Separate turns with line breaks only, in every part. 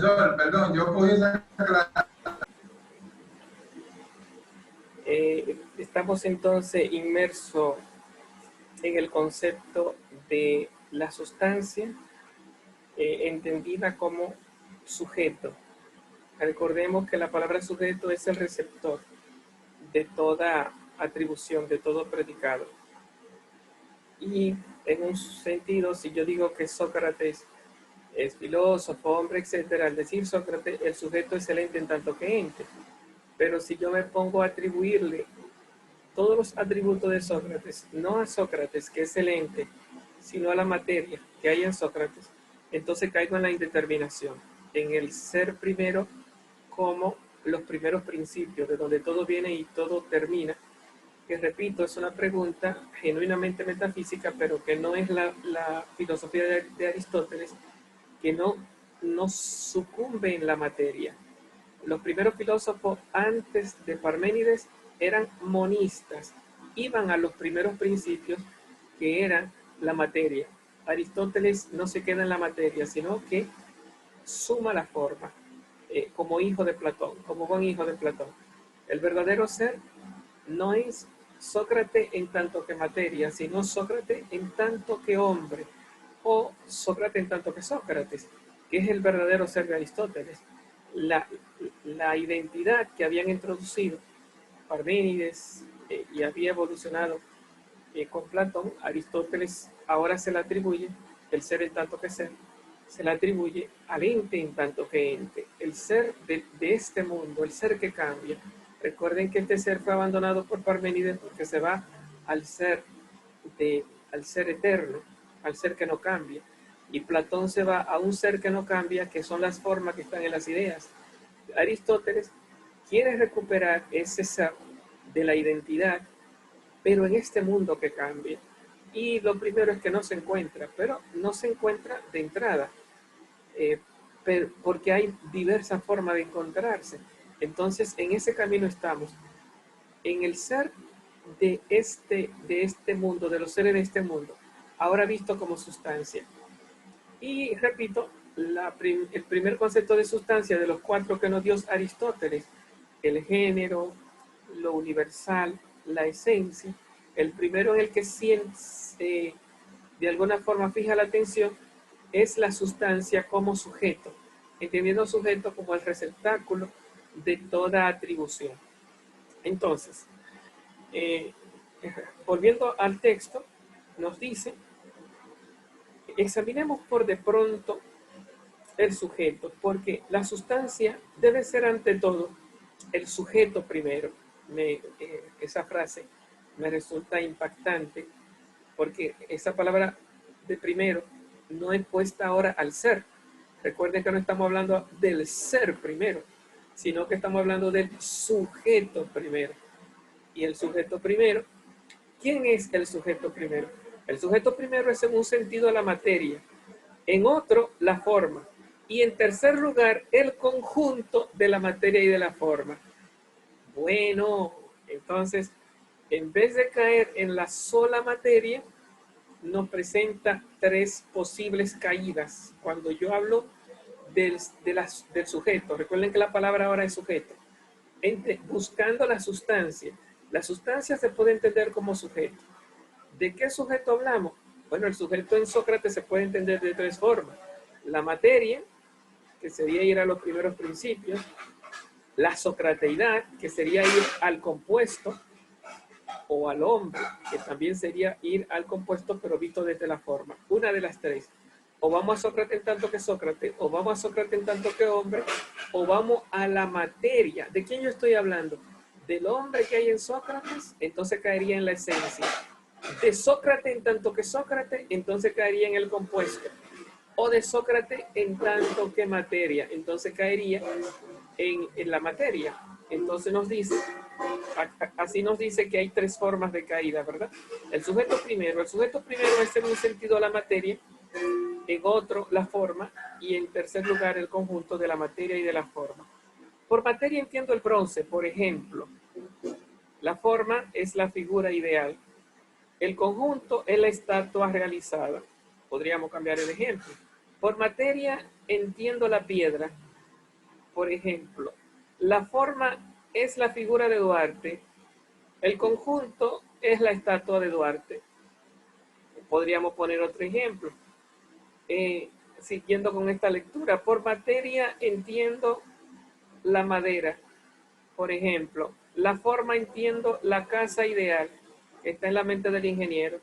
Perdón, yo cogí esa clase.
Estamos entonces inmersos en el concepto de la sustancia entendida como sujeto. Recordemos que la palabra sujeto es el receptor de toda atribución, de todo predicado. Y en un sentido, si yo digo que Sócrates es filósofo, hombre, etcétera, al decir Sócrates, el sujeto es el ente en tanto que ente. Pero si yo me pongo a atribuirle todos los atributos de Sócrates, no a Sócrates, que es el ente, sino a la materia que hay en Sócrates, entonces caigo en la indeterminación, en el ser primero como los primeros principios, de donde todo viene y todo termina, que repito, es una pregunta genuinamente metafísica, pero que no es la filosofía de Aristóteles, que no sucumbe en la materia. Los primeros filósofos antes de Parménides eran monistas, iban a los primeros principios que eran la materia. Aristóteles no se queda en la materia, sino que suma la forma, como hijo de Platón, como buen hijo de Platón. El verdadero ser no es Sócrates en tanto que materia, sino Sócrates en tanto que hombre, o Sócrates en tanto que Sócrates, que es el verdadero ser de Aristóteles. La identidad que habían introducido Parménides y había evolucionado con Platón, Aristóteles ahora se le atribuye el ser en tanto que ser, se le atribuye al ente en tanto que ente, el ser de este mundo, el ser que cambia. Recuerden que este ser fue abandonado por Parménides porque se va al ser, al ser eterno, al ser que no cambia. Y Platón se va a un ser que no cambia, que son las formas que están en las ideas. Aristóteles quiere recuperar ese ser de la identidad, pero en este mundo que cambia. Y lo primero es que no se encuentra, pero no se encuentra de entrada, porque hay diversas formas de encontrarse. Entonces, en ese camino estamos, en el ser de este mundo, de los seres de este mundo, ahora visto como sustancia. Y repito, el primer concepto de sustancia de los cuatro que nos dio Aristóteles, el género, lo universal, la esencia, el primero en el que de alguna forma fija la atención es la sustancia como sujeto, entendiendo sujeto como el receptáculo de toda atribución. Entonces, eh, volviendo al texto, nos dice, examinemos por de pronto el sujeto, porque la sustancia debe ser ante todo el sujeto primero. Esa frase me resulta impactante, porque esa palabra de primero no es puesta ahora al ser. Recuerden que no estamos hablando del ser primero, sino que estamos hablando del sujeto primero. Y el sujeto primero, ¿quién es el sujeto primero? El sujeto primero es en un sentido la materia, en otro la forma, y en tercer lugar el conjunto de la materia y de la forma. Bueno, entonces, en vez de caer en la sola materia, nos presenta tres posibles caídas. Cuando yo hablo del sujeto, recuerden que la palabra ahora es sujeto, buscando la sustancia. La sustancia se puede entender como sujeto. ¿De qué sujeto hablamos? Bueno, el sujeto en Sócrates se puede entender de tres formas. La materia, que sería ir a los primeros principios. La socrateidad, que sería ir al compuesto, o al hombre, que también sería ir al compuesto, pero visto desde la forma. Una de las tres. O vamos a Sócrates en tanto que Sócrates, o vamos a Sócrates en tanto que hombre, o vamos a la materia. ¿De quién yo estoy hablando? Del hombre que hay en Sócrates, entonces caería en la esencia. De Sócrates en tanto que Sócrates, entonces caería en el compuesto. O de Sócrates en tanto que materia, entonces caería en la materia. Entonces nos dice, así nos dice que hay tres formas de caída, ¿verdad? El sujeto primero es en un sentido la materia, en otro la forma, y en tercer lugar el conjunto de la materia y de la forma. Por materia entiendo el bronce, por ejemplo. La forma es la figura ideal. El conjunto es la estatua realizada. Podríamos cambiar el ejemplo. Por materia entiendo la piedra. por ejemplo, la forma es la figura de Duarte, el conjunto es la estatua de Duarte. Podríamos poner otro ejemplo. Siguiendo con esta lectura, por materia entiendo la madera, por ejemplo, la forma entiendo la casa ideal, que está en la mente del ingeniero,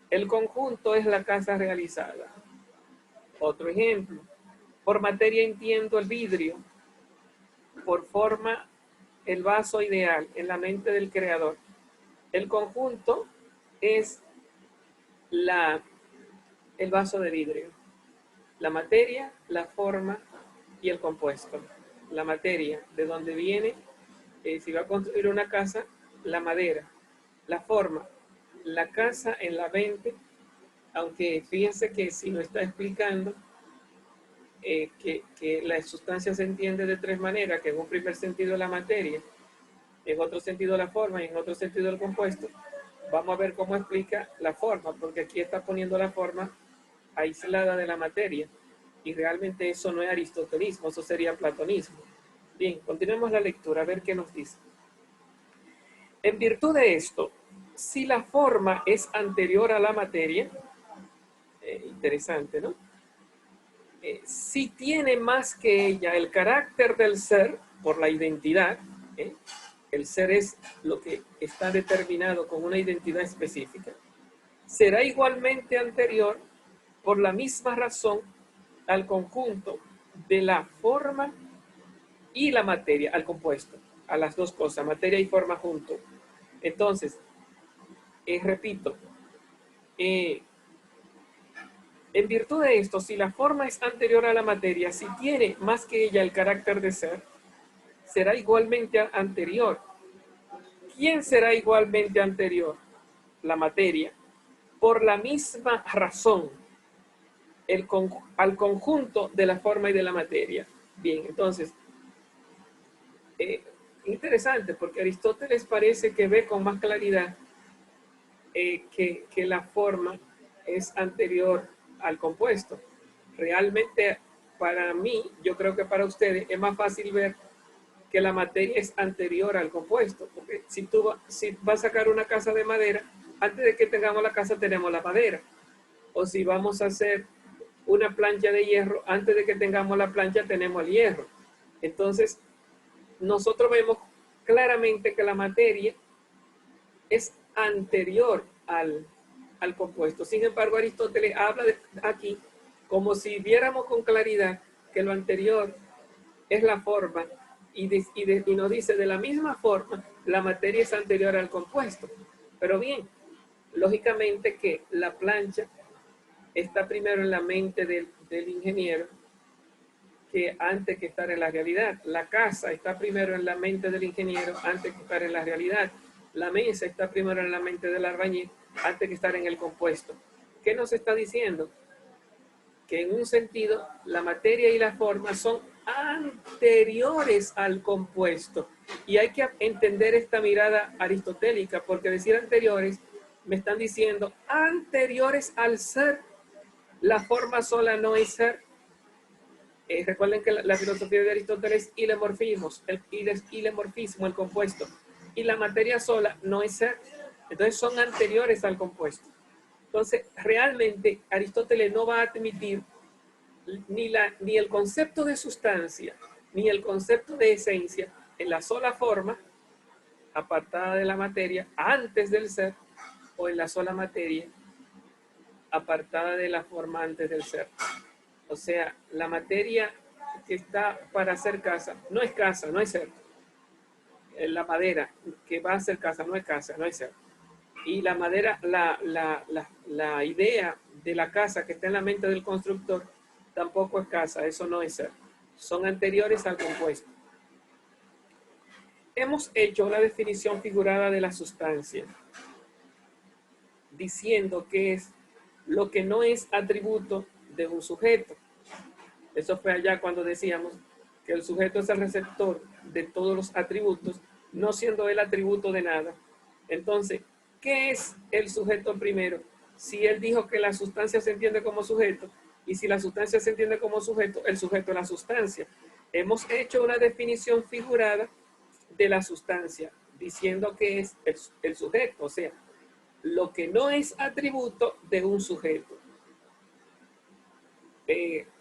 el conjunto es la casa realizada. Otro ejemplo, por materia entiendo el vidrio, por forma el vaso ideal en la mente del creador. El conjunto es el vaso de vidrio. La materia, la forma y el compuesto. La materia, de donde viene, si va a construir una casa, la madera. La forma, la casa en la mente, aunque fíjense que si no está explicando que la sustancia se entiende de tres maneras, que en un primer sentido la materia, en otro sentido la forma y en otro sentido el compuesto, vamos a ver cómo explica la forma, porque aquí está poniendo la forma aislada de la materia, y realmente eso no es aristotelismo, eso sería platonismo. Bien, continuemos la lectura, a ver qué nos dice. En virtud de esto, si la forma es anterior a la materia, interesante, ¿no? Si tiene más que ella el carácter del ser por la identidad, el ser es lo que está determinado con una identidad específica, será igualmente anterior por la misma razón al conjunto de la forma y la materia, al compuesto, a las dos cosas, materia y forma junto. Entonces, repito, en virtud de esto, si la forma es anterior a la materia, si tiene más que ella el carácter de ser, será igualmente anterior. ¿Quién será igualmente anterior? La materia, por la misma razón, al conjunto de la forma y de la materia. Bien, entonces, interesante, porque Aristóteles parece que ve con más claridad que la forma es anterior al compuesto. Realmente, para mí, yo creo que para ustedes es más fácil ver que la materia es anterior al compuesto, porque si vas a sacar una casa de madera, antes de que tengamos la casa tenemos la madera, o si vamos a hacer una plancha de hierro, antes de que tengamos la plancha tenemos el hierro. Entonces, nosotros vemos claramente que la materia es anterior al compuesto. Sin embargo, Aristóteles habla aquí como si viéramos con claridad que lo anterior es la forma y nos dice de la misma forma la materia es anterior al compuesto. Pero bien, lógicamente que la plancha está primero en la mente del ingeniero que antes que estar en la realidad. La casa está primero en la mente del ingeniero antes que estar en la realidad. La mesa está primero en la mente del albañil antes que estar en el compuesto. ¿Qué nos está diciendo? Que en un sentido la materia y la forma son anteriores al compuesto. Y hay que entender esta mirada aristotélica, porque decir anteriores me están diciendo anteriores al ser. La forma sola no es ser. Recuerden que la filosofía de Aristóteles es ilemorfismo, el compuesto. Y la materia sola no es ser. Entonces son anteriores al compuesto. Entonces, realmente Aristóteles no va a admitir ni el concepto de sustancia, ni el concepto de esencia en la sola forma, apartada de la materia, antes del ser, o en la sola materia, apartada de la forma antes del ser. O sea, la materia que está para hacer casa, no es ser. La madera que va a hacer casa, no es casa, no es ser. Y la madera, la idea de la casa que está en la mente del constructor, tampoco es casa, eso no es ser. Son anteriores al compuesto. Hemos hecho una definición figurada de la sustancia, diciendo que es lo que no es atributo de un sujeto. Eso fue allá cuando decíamos que el sujeto es el receptor de todos los atributos, no siendo el atributo de nada. Entonces, ¿qué es el sujeto primero? Si él dijo que la sustancia se entiende como sujeto, y si la sustancia se entiende como sujeto, el sujeto es la sustancia. hemos hecho una definición figurada de la sustancia, diciendo que es el sujeto, o sea, lo que no es atributo de un sujeto.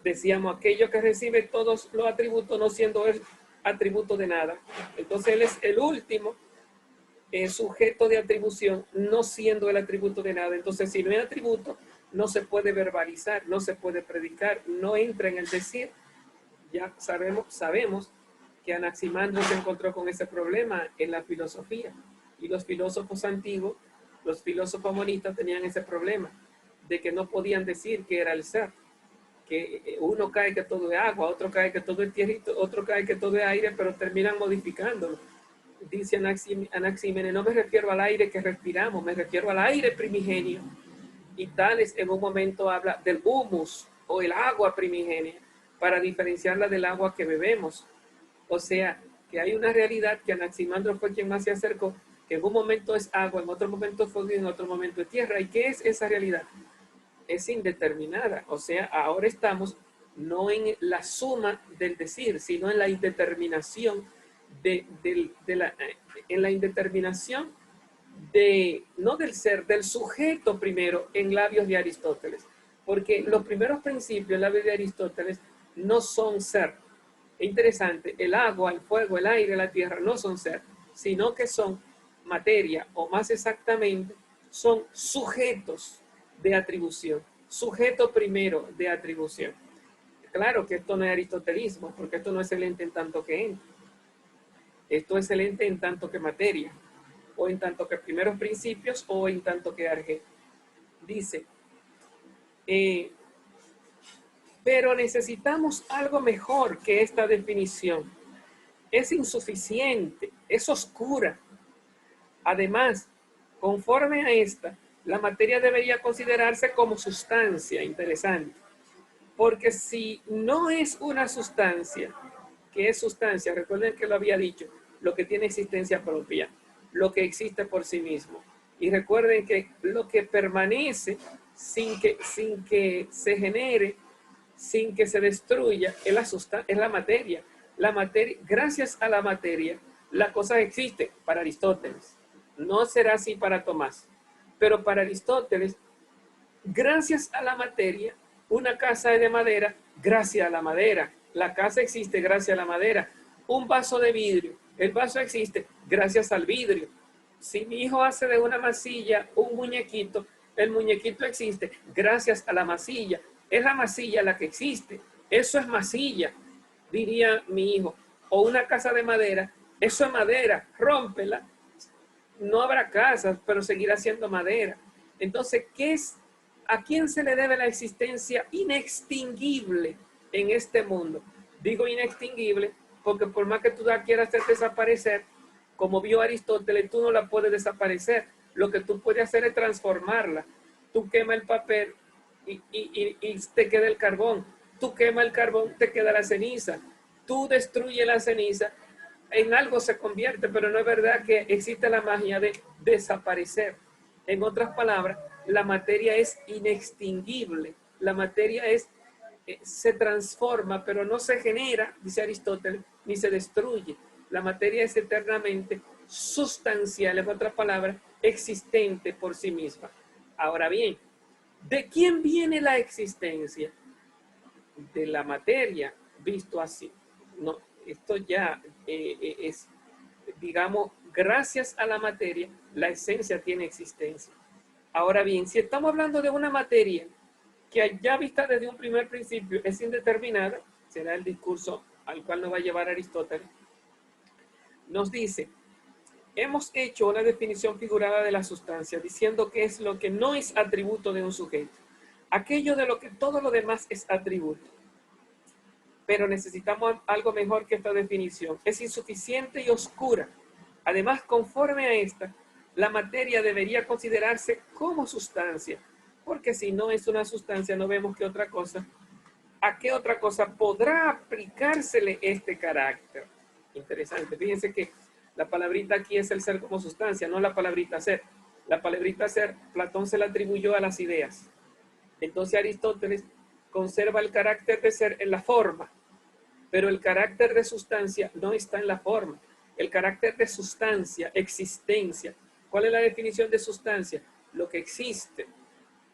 Decíamos, aquello que recibe todos los atributos no siendo el atributo de nada. Entonces él es el último sujeto de atribución, no siendo el atributo de nada. Entonces, si no es atributo, no se puede verbalizar, no se puede predicar, no entra en el decir. Ya sabemos que Anaximandro se encontró con ese problema en la filosofía. Y los filósofos antiguos, los filósofos monistas tenían ese problema de que no podían decir que era el ser. Que uno cae que todo es agua, otro cae que todo es tierra, otro cae que todo es aire, pero terminan modificándolo. Dice Anaxímenes, no me refiero al aire que respiramos, me refiero al aire primigenio. Y Tales en un momento habla del humus o el agua primigenia para diferenciarla del agua que bebemos. O sea, que hay una realidad que Anaximandro fue quien más se acercó, que en un momento es agua, en otro momento es fuego y en otro momento es tierra. ¿Y qué es esa realidad? Es indeterminada. O sea, ahora estamos no en la suma del decir, sino en la indeterminación en la indeterminación no del ser, del sujeto primero en labios de Aristóteles. Porque los primeros principios en labios de Aristóteles no son ser. Es interesante, el agua, el fuego, el aire, la tierra no son ser, sino que son materia, o más exactamente, son sujetos de atribución. Sujeto primero de atribución. Claro que esto no es aristotelismo, porque esto no es el ente en tanto que ente. Esto es el ente en tanto que materia, o en tanto que primeros principios, o en tanto que arge. Dice, pero necesitamos algo mejor que esta definición. Es insuficiente, es oscura. Además, conforme a esta, la materia debería considerarse como sustancia. Interesante. Porque si no es una sustancia, ¿qué es sustancia? Recuerden que lo había dicho, lo que tiene existencia propia, lo que existe por sí mismo. Y recuerden que lo que permanece sin que se genere, sin que se destruya, es la materia. La materia, gracias a la materia, la cosa existe para Aristóteles. No será así para Tomás. Pero para Aristóteles, gracias a la materia, una casa es de madera gracias a la madera. La casa existe gracias a la madera. Un vaso de vidrio, el vaso existe gracias al vidrio. Si mi hijo hace de una masilla un muñequito, el muñequito existe gracias a la masilla. Es la masilla la que existe. Eso es masilla, diría mi hijo. O una casa de madera, eso es madera, rómpela. No habrá casas, pero seguirá siendo madera. Entonces, ¿a quién se le debe la existencia inextinguible en este mundo? Digo inextinguible porque por más que tú la quieras hacer desaparecer, como vio Aristóteles, tú no la puedes desaparecer. Lo que tú puedes hacer es transformarla. Tú quemas el papel y te queda el carbón. Tú quemas el carbón, te queda la ceniza. Tú destruyes la ceniza, en algo se convierte, pero no es verdad que existe la magia de desaparecer. En otras palabras, la materia es inextinguible. La materia se transforma, pero no se genera, dice Aristóteles, ni se destruye. La materia es eternamente sustancial, en otras palabras, existente por sí misma. Ahora bien, ¿de quién viene la existencia? De la materia, visto así. No, esto ya es, digamos, gracias a la materia, la esencia tiene existencia. Ahora bien, si estamos hablando de una materia que ya vista desde un primer principio es indeterminada, será el discurso al cual nos va a llevar Aristóteles, nos dice, hemos hecho una definición figurada de la sustancia, diciendo que es lo que no es atributo de un sujeto, aquello de lo que todo lo demás es atributo. Pero necesitamos algo mejor que esta definición. Es insuficiente y oscura. Además, conforme a esta, la materia debería considerarse como sustancia, porque si no es una sustancia, no vemos qué otra cosa, a qué otra cosa podrá aplicársele este carácter. Interesante. Fíjense que la palabrita aquí es el ser como sustancia, no la palabrita ser. La palabrita ser, Platón se la atribuyó a las ideas. Entonces Aristóteles conserva el carácter de ser en la forma, pero el carácter de sustancia no está en la forma. El carácter de sustancia, existencia. ¿Cuál es la definición de sustancia? Lo que existe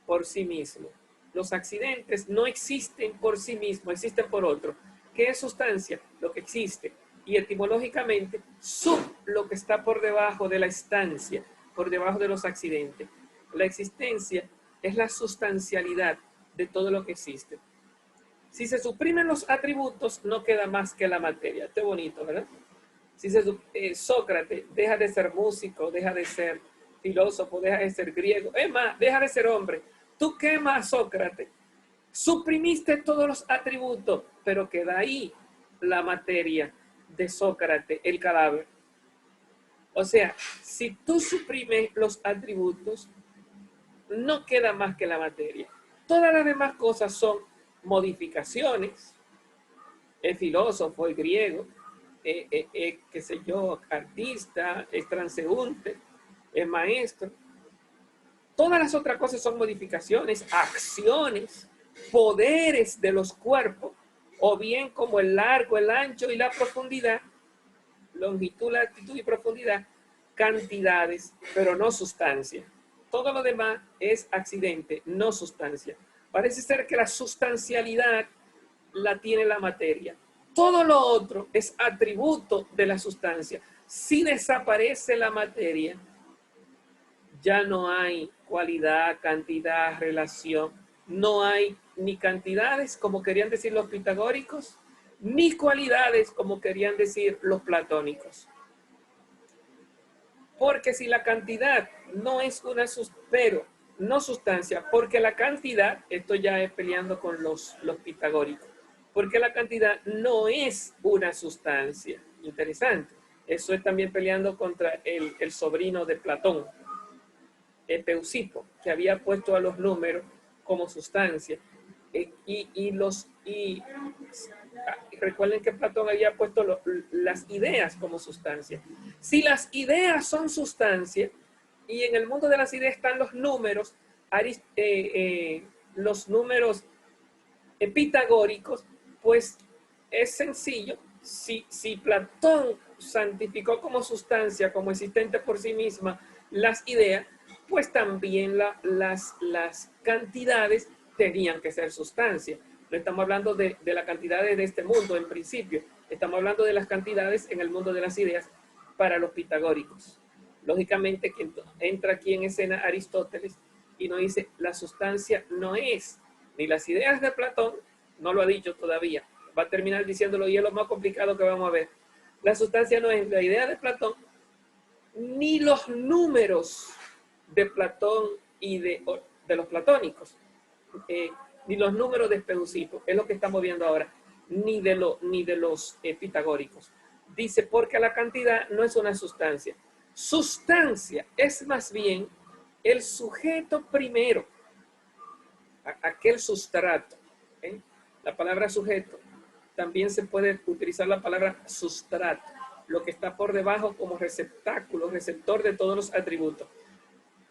por sí mismo. Los accidentes no existen por sí mismos, existen por otro. ¿Qué es sustancia? Lo que existe. Y etimológicamente, sub, lo que está por debajo de la estancia, por debajo de los accidentes. La existencia es la sustancialidad de todo lo que existe. Si se suprimen los atributos, no queda más que la materia. Esto es bonito, ¿verdad? Si Sócrates deja de ser músico, deja de ser filósofo, deja de ser griego, es más, deja de ser hombre. Tú quemas a Sócrates, suprimiste todos los atributos, pero queda ahí la materia de Sócrates, el cadáver. O sea, si tú suprimes los atributos, no queda más que la materia. Todas las demás cosas son modificaciones. Es filósofo, es griego, qué sé yo, artista, es transeúnte, es maestro. Todas las otras cosas son modificaciones, acciones, poderes de los cuerpos, o bien como el largo, el ancho y la profundidad, longitud, latitud y profundidad, cantidades, pero no sustancia. Todo lo demás es accidente, no sustancia. Parece ser que la sustancialidad la tiene la materia. Todo lo otro es atributo de la sustancia. Si desaparece la materia, ya no hay cualidad, cantidad, relación. No hay ni cantidades, como querían decir los pitagóricos, ni cualidades, como querían decir los platónicos. Porque si la cantidad no es una pero no sustancia, porque la cantidad, esto ya es peleando con los pitagóricos, porque la cantidad no es una sustancia. Interesante. Eso es también peleando contra el sobrino de Platón, Peusipo, que había puesto a los números como sustancia. Recuerden que Platón había puesto las ideas como sustancia. Si las ideas son sustancia, y en el mundo de las ideas están los números pitagóricos, pues es sencillo. Si Platón santificó como sustancia, como existente por sí misma, las ideas, pues también las cantidades tenían que ser sustancia. No estamos hablando de las cantidades de este mundo en principio, estamos hablando de las cantidades en el mundo de las ideas para los pitagóricos. Lógicamente, que entra aquí en escena Aristóteles y nos dice, la sustancia no es ni las ideas de Platón, no lo ha dicho todavía, va a terminar diciéndolo y es lo más complicado que vamos a ver. La sustancia no es la idea de Platón, ni los números de Platón y de los platónicos, ni los números de Peusipo, es lo que estamos viendo ahora, ni de los pitagóricos. Dice, porque la cantidad no es una sustancia. Sustancia es más bien el sujeto primero, aquel sustrato. La palabra sujeto, también se puede utilizar la palabra sustrato, lo que está por debajo como receptáculo, receptor de todos los atributos.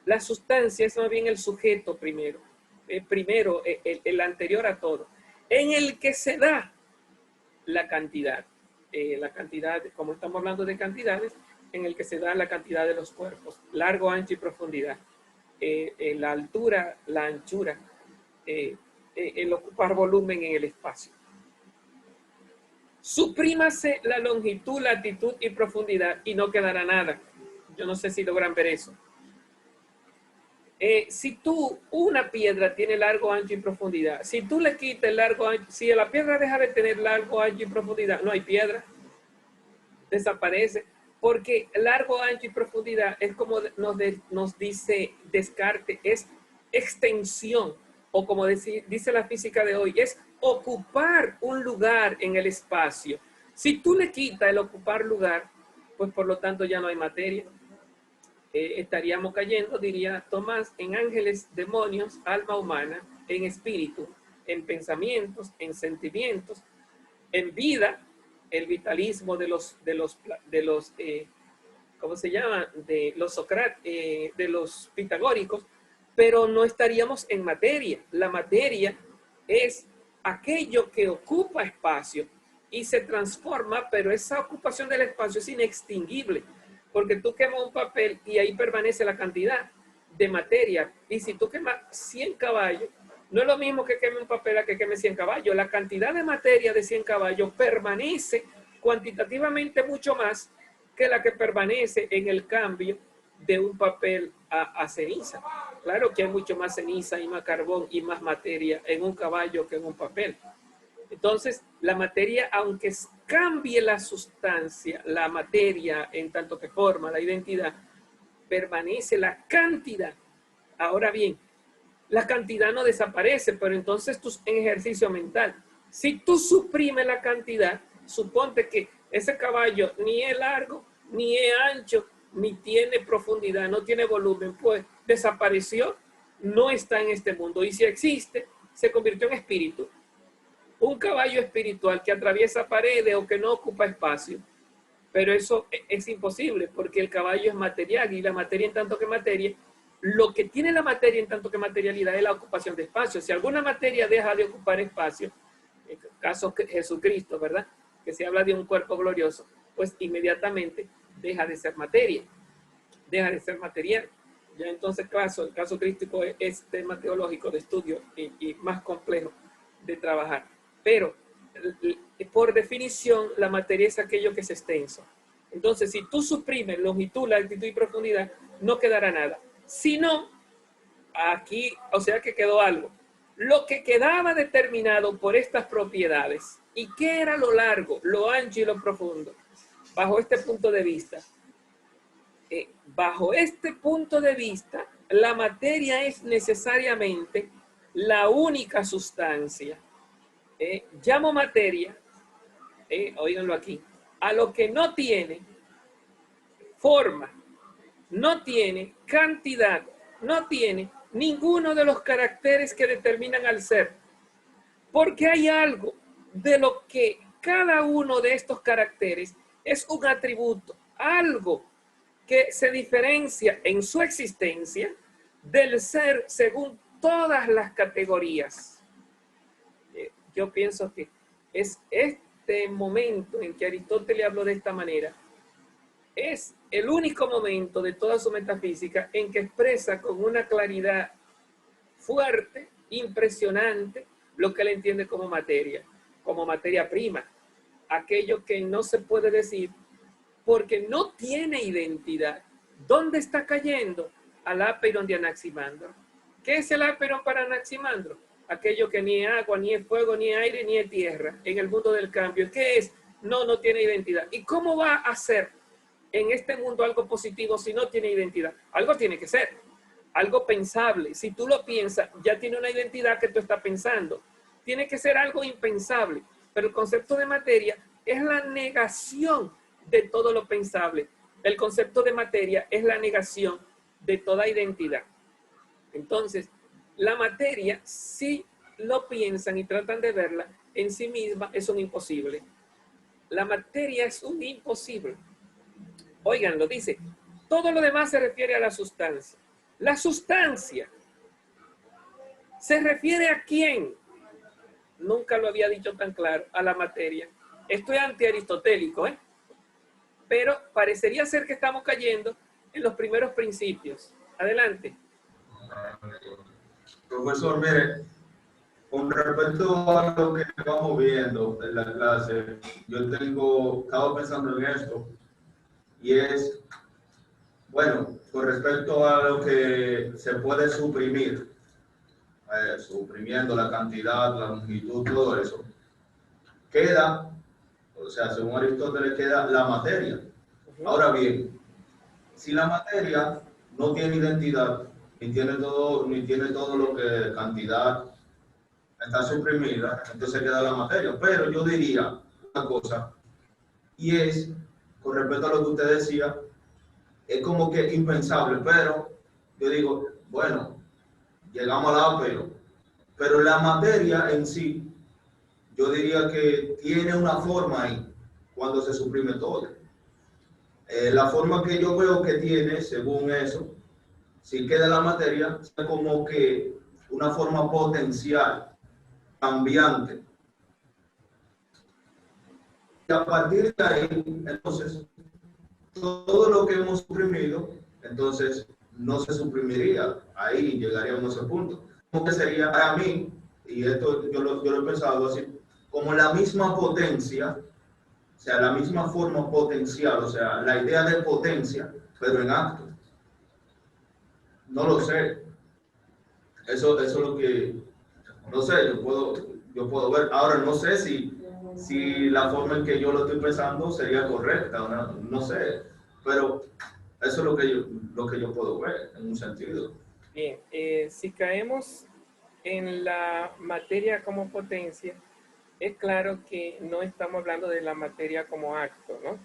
La sustancia es más bien el sujeto primero, el anterior a todo, en el que se da la cantidad. La cantidad, como estamos hablando de cantidades, en el que se da la cantidad de los cuerpos, largo, ancho y profundidad, la altura, la anchura, el ocupar volumen en el espacio. Suprímase la longitud, latitud y profundidad y no quedará nada. Yo no sé si logran ver eso. Si una piedra tiene largo, ancho y profundidad, si tú le quitas el largo, ancho, si la piedra deja de tener largo, ancho y profundidad, no hay piedra, desaparece, porque largo, ancho y profundidad es como nos dice Descartes, es extensión, o como dice la física de hoy, es ocupar un lugar en el espacio. Si tú le quitas el ocupar lugar, pues por lo tanto ya no hay materia. Estaríamos cayendo, diría Tomás, en ángeles, demonios, alma humana, en espíritu, en pensamientos, en sentimientos, en vida, el vitalismo de los ¿cómo se llama? De los pitagóricos, pero no estaríamos en materia. La materia es aquello que ocupa espacio. y se transforma, pero esa ocupación del espacio es inextinguible, porque tú quemas un papel y ahí permanece la cantidad de materia. Y si tú quemas 100 caballos, no es lo mismo que queme un papel a que queme 100 caballos. La cantidad de materia de 100 caballos permanece cuantitativamente mucho más que la que permanece en el cambio de un papel a ceniza. Claro que hay mucho más ceniza y más carbón y más materia en un caballo que en un papel. Entonces, la materia, aunque cambie la sustancia, la materia en tanto que forma la identidad, permanece la cantidad. Ahora bien, la cantidad no desaparece, pero entonces tú en ejercicio mental, si tú suprimes la cantidad, suponte que ese caballo ni es largo, ni es ancho, ni tiene profundidad, no tiene volumen, pues desapareció, no está en este mundo. Y si existe, se convirtió en espíritu. Un caballo espiritual que atraviesa paredes o que no ocupa espacio, pero eso es imposible porque el caballo es material y la materia en tanto que materia, lo que tiene la materia en tanto que materialidad es la ocupación de espacio. Si alguna materia deja de ocupar espacio, en el caso de Jesucristo, ¿verdad? Que se habla de un cuerpo glorioso, pues inmediatamente deja de ser materia, deja de ser material. Ya entonces el caso crístico es tema teológico de estudio y más complejo de trabajar. Pero por definición la materia es aquello que es extenso. Entonces si tú suprimes longitud, latitud y profundidad, no quedará nada. Si no, aquí, o sea que quedó algo. Lo que quedaba determinado por estas propiedades, ¿y qué era lo largo, lo ancho y lo profundo? Bajo este punto de vista, la materia es necesariamente la única sustancia. Llamo materia, oíganlo aquí, a lo que no tiene forma, no tiene cantidad, no tiene ninguno de los caracteres que determinan al ser. Porque hay algo de lo que cada uno de estos caracteres es un atributo, algo que se diferencia en su existencia del ser según todas las categorías. Yo pienso que es este momento en que Aristóteles habló de esta manera, es el único momento de toda su metafísica en que expresa con una claridad fuerte, impresionante, lo que él entiende como materia prima, aquello que no se puede decir porque no tiene identidad. ¿Dónde está cayendo? Al Apeiron de Anaximandro. ¿Qué es el Apeiron para Anaximandro? Aquello que ni es agua, ni es fuego, ni es aire, ni es tierra, en el mundo del cambio. ¿Qué es? No tiene identidad. ¿Y cómo va a ser en este mundo algo positivo si no tiene identidad? Algo tiene que ser, algo pensable. Si tú lo piensas, ya tiene una identidad que tú estás pensando. Tiene que ser algo impensable. Pero el concepto de materia es la negación de todo lo pensable. El concepto de materia es la negación de toda identidad. Entonces, la materia, si lo piensan y tratan de verla en sí misma, es un imposible. La materia es un imposible. Óiganlo, dice, todo lo demás se refiere a la sustancia. La sustancia se refiere ¿a quién? Nunca lo había dicho tan claro, a la materia. Esto es antiaristotélico, pero parecería ser que estamos cayendo en los primeros principios. Adelante.
Profesor, mire, con respecto a lo que vamos viendo en la clase, yo estaba pensando en esto, y es, bueno, con respecto a lo que se puede suprimir, suprimiendo la cantidad, la longitud, todo eso, queda, o sea, según Aristóteles, queda la materia. Ahora bien, si la materia no tiene identidad, ni tiene todo lo que cantidad está suprimida, entonces queda la materia. Pero yo diría una cosa, y es, con respecto a lo que usted decía, es como que impensable, pero yo digo, bueno, llegamos al apelo, pero la materia en sí, yo diría que tiene una forma ahí, cuando se suprime todo. La forma que yo veo que tiene, según eso, si queda la materia, es como que una forma potencial, cambiante. a partir de ahí, entonces, todo lo que hemos suprimido, entonces, no se suprimiría. Ahí llegaríamos a ese punto. Como que sería para mí, y esto yo lo he pensado así, como la misma potencia, o sea, la misma forma potencial, o sea, la idea de potencia, pero en acto. No lo sé. Eso es lo que, no sé, yo puedo ver. Ahora, no sé si la forma en que yo lo estoy pensando sería correcta o no, no sé. Pero eso es lo que yo puedo ver, en un sentido.
Bien, si caemos en la materia como potencia, es claro que no estamos hablando de la materia como acto, ¿no?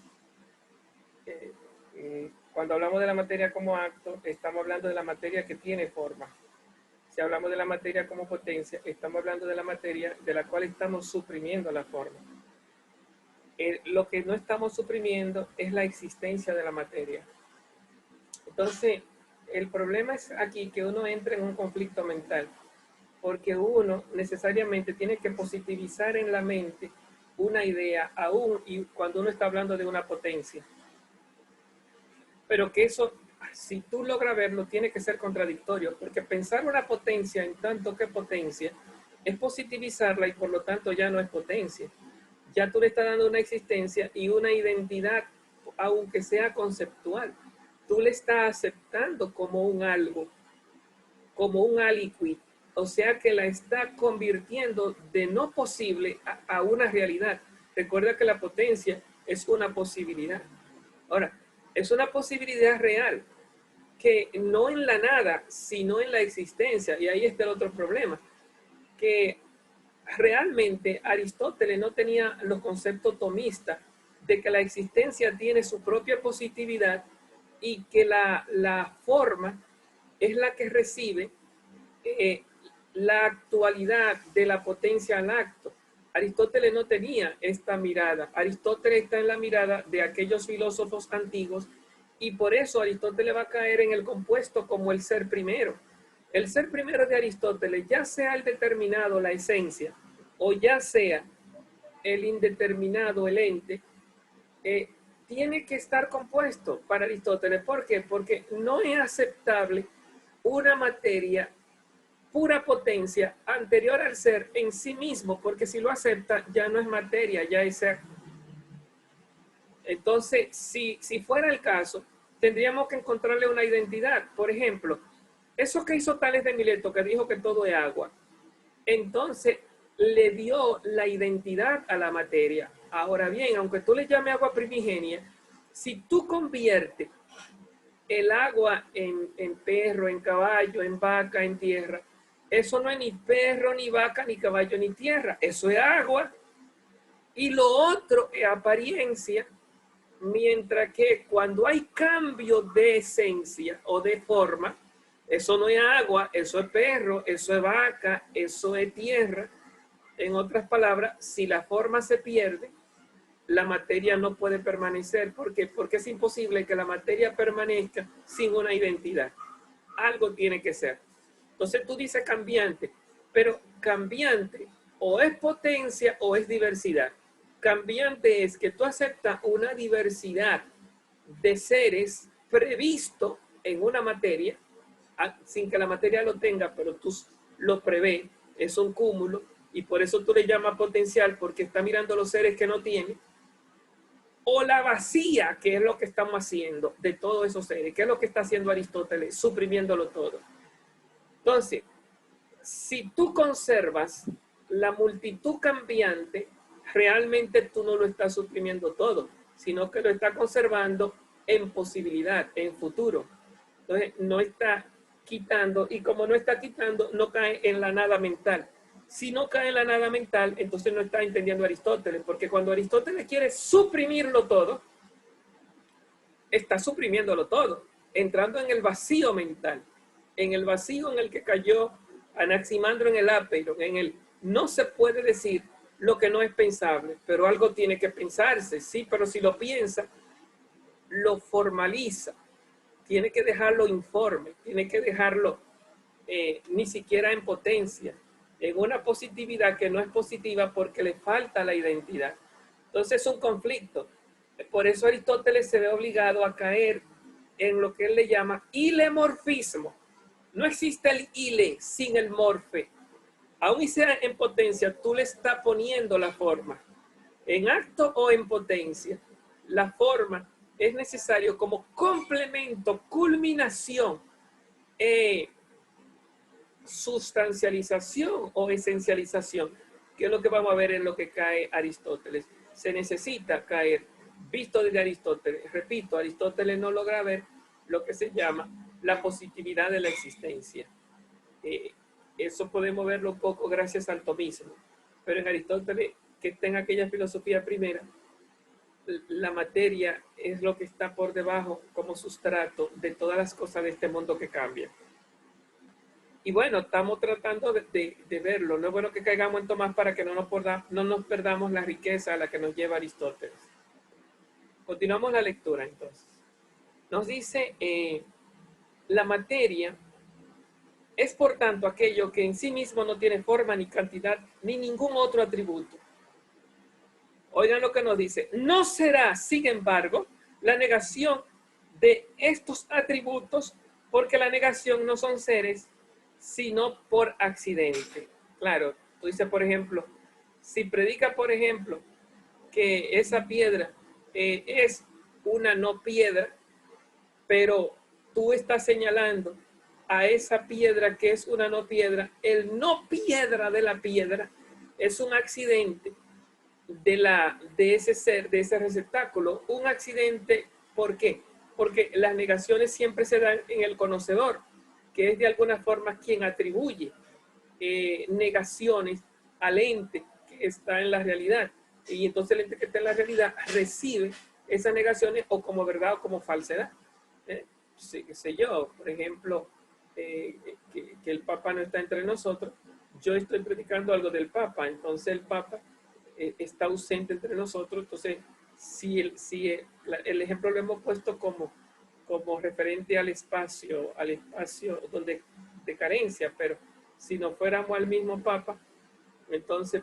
Cuando hablamos de la materia como acto, estamos hablando de la materia que tiene forma. Si hablamos de la materia como potencia, estamos hablando de la materia de la cual estamos suprimiendo la forma. Lo que no estamos suprimiendo es la existencia de la materia. Entonces, el problema es aquí que uno entra en un conflicto mental, porque uno necesariamente tiene que positivizar en la mente una idea, aún y cuando uno está hablando de una potencia. Pero que eso, si tú logras verlo, tiene que ser contradictorio, porque pensar una potencia en tanto que potencia es positivizarla y por lo tanto ya no es potencia. Ya tú le estás dando una existencia y una identidad, aunque sea conceptual. Tú le estás aceptando como un algo, como un aliquid, o sea que la está convirtiendo de no posible a una realidad. Recuerda que la potencia es una posibilidad. Ahora, es una posibilidad real, que no en la nada, sino en la existencia. Y ahí está el otro problema, que realmente Aristóteles no tenía los conceptos tomistas de que la existencia tiene su propia positividad y que la forma es la que recibe eh, la actualidad de la potencia al acto. Aristóteles no tenía esta mirada. Aristóteles está en la mirada de aquellos filósofos antiguos y por eso Aristóteles va a caer en el compuesto como el ser primero. El ser primero de Aristóteles, ya sea el determinado, la esencia, o ya sea el indeterminado, el ente, tiene que estar compuesto para Aristóteles. ¿Por qué? Porque no es aceptable una materia pura potencia anterior al ser en sí mismo, porque si lo acepta ya no es materia, ya es ser. Entonces, si fuera el caso, tendríamos que encontrarle una identidad. Por ejemplo, eso que hizo Tales de Mileto, que dijo que todo es agua, entonces le dio la identidad a la materia. Ahora bien, aunque tú le llames agua primigenia, si tú conviertes el agua en perro, en caballo, en vaca, en tierra, eso no es ni perro, ni vaca, ni caballo, ni tierra. Eso es agua. Y lo otro es apariencia, mientras que cuando hay cambio de esencia o de forma, eso no es agua, eso es perro, eso es vaca, eso es tierra. En otras palabras, si la forma se pierde, la materia no puede permanecer. ¿Por qué? Porque es imposible que la materia permanezca sin una identidad. Algo tiene que ser. Entonces tú dices cambiante, pero cambiante o es potencia o es diversidad. Cambiante es que tú aceptas una diversidad de seres previsto en una materia, sin que la materia lo tenga, pero tú lo prevés, es un cúmulo, y por eso tú le llamas potencial, porque está mirando los seres que no tiene, o la vacía, que es lo que estamos haciendo de todos esos seres, que es lo que está haciendo Aristóteles, suprimiéndolo todo. Entonces, si tú conservas la multitud cambiante, realmente tú no lo estás suprimiendo todo, sino que lo estás conservando en posibilidad, en futuro. Entonces, no está quitando, y como no está quitando, no cae en la nada mental. Si no cae en la nada mental, entonces no está entendiendo a Aristóteles, porque cuando Aristóteles quiere suprimirlo todo, está suprimiéndolo todo, entrando en el vacío mental, en el vacío en el que cayó Anaximandro en el Apeiron, en el no se puede decir lo que no es pensable, pero algo tiene que pensarse, sí, pero si lo piensa, lo formaliza, tiene que dejarlo informe, tiene que dejarlo ni siquiera en potencia, en una positividad que no es positiva porque le falta la identidad. Entonces es un conflicto. Por eso Aristóteles se ve obligado a caer en lo que él le llama ilemorfismo. No existe el ile sin el morfe. Aún y sea en potencia, tú le estás poniendo la forma. En acto o en potencia, la forma es necesario como complemento, culminación, sustancialización o esencialización, que es lo que vamos a ver en lo que cae Aristóteles. Se necesita caer, visto desde Aristóteles. Repito, Aristóteles no logra ver lo que se llama la positividad de la existencia. Eso podemos verlo un poco gracias al tomismo. Pero en Aristóteles, que está en aquella filosofía primera, la materia es lo que está por debajo como sustrato de todas las cosas de este mundo que cambian. Y bueno, estamos tratando de verlo. No es bueno que caigamos en Tomás para que no nos perdamos la riqueza a la que nos lleva Aristóteles. Continuamos la lectura entonces. Nos dice, la materia es por tanto aquello que en sí mismo no tiene forma ni cantidad ni ningún otro atributo. Oigan lo que nos dice. No será, sin embargo, la negación de estos atributos, porque la negación no son seres, sino por accidente. Claro, tú dices, por ejemplo, si predica, por ejemplo, que esa piedra es una no piedra, pero tú estás señalando a esa piedra que es una no piedra, el no piedra de la piedra es un accidente de ese ser, de ese receptáculo. Un accidente, ¿por qué? Porque las negaciones siempre se dan en el conocedor, que es de alguna forma quien atribuye negaciones al ente que está en la realidad. Y entonces el ente que está en la realidad recibe esas negaciones o como verdad o como falsedad. Sí, qué sé yo, por ejemplo, que el Papa no está entre nosotros, yo estoy predicando algo del Papa, entonces el Papa está ausente entre nosotros. Entonces, si el ejemplo lo hemos puesto como referente al espacio donde de carencia, pero si no fuéramos al mismo Papa, entonces,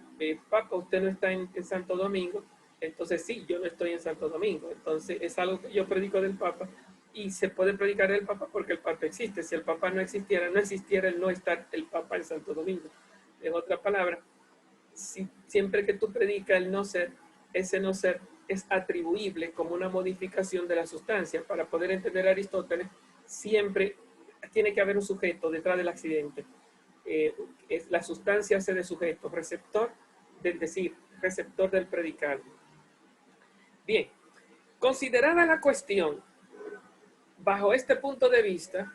Papa, usted no está en Santo Domingo, entonces sí, yo no estoy en Santo Domingo, entonces es algo que yo predico del Papa y se puede predicar del Papa porque el Papa existe. Si el Papa no existiera el no estar el Papa en Santo Domingo. En otras palabras, siempre que tú predicas el no ser, ese no ser es atribuible como una modificación de la sustancia. Para poder entender a Aristóteles, siempre tiene que haber un sujeto detrás del accidente. La sustancia hace de sujeto, receptor del decir, receptor del predicado. Bien, considerada la cuestión bajo este punto de vista,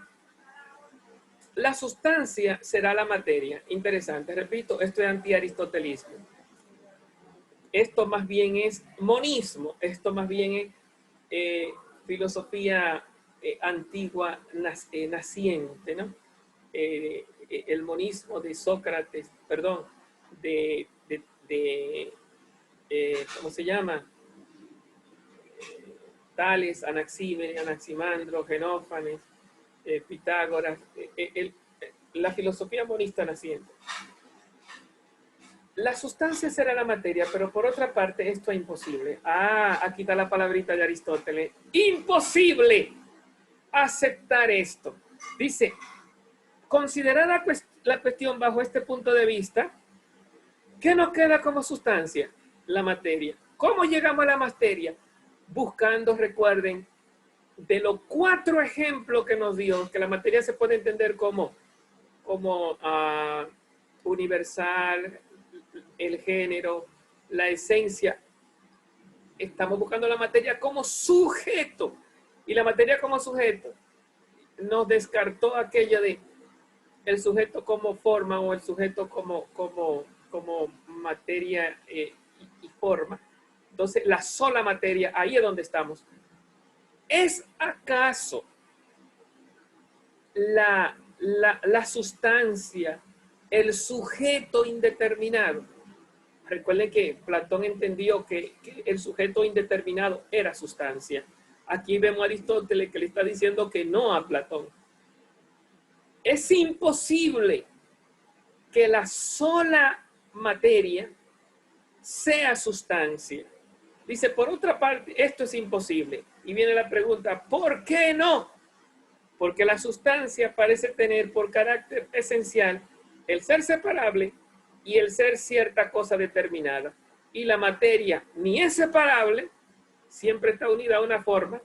la sustancia será la materia. Interesante, repito, esto es anti-aristotelismo. Esto más bien es monismo, esto más bien es filosofía antigua naciente, ¿no? El monismo de Sócrates, perdón, ¿cómo se llama? Tales, Anaxímenes, Anaximandro, Genófanes, Pitágoras, la filosofía monista naciente. La sustancia será la materia, pero por otra parte esto es imposible. Aquí está la palabrita de Aristóteles. Imposible aceptar esto. Dice, considerada la cuestión bajo este punto de vista, ¿qué nos queda como sustancia? La materia. ¿Cómo llegamos a la materia? Buscando, recuerden, de los 4 ejemplos que nos dio, que la materia se puede entender como universal, el género, la esencia. Estamos buscando la materia como sujeto. Y la materia como sujeto nos descartó aquello de el sujeto como forma o el sujeto como materia y forma. Entonces, la sola materia, ahí es donde estamos. ¿Es acaso la sustancia el sujeto indeterminado? Recuerden que Platón entendió que el sujeto indeterminado era sustancia. Aquí vemos a Aristóteles que le está diciendo que no a Platón. Es imposible que la sola materia sea sustancia. Dice, por otra parte, esto es imposible. Y viene la pregunta, ¿por qué no? Porque la sustancia parece tener por carácter esencial el ser separable y el ser cierta cosa determinada. Y la materia ni es separable, siempre está unida a una forma,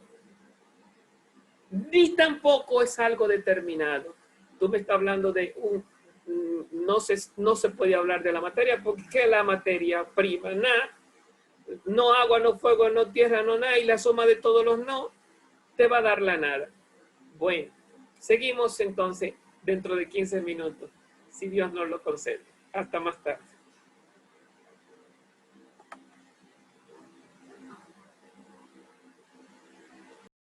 ni tampoco es algo determinado. Tú me estás hablando de no se puede hablar de la materia porque la materia prima, nada, no agua, no fuego, no tierra, no nada, y la suma de todos los no te va a dar la nada. Bueno, seguimos entonces dentro de 15 minutos, si Dios nos lo concede. Hasta más tarde.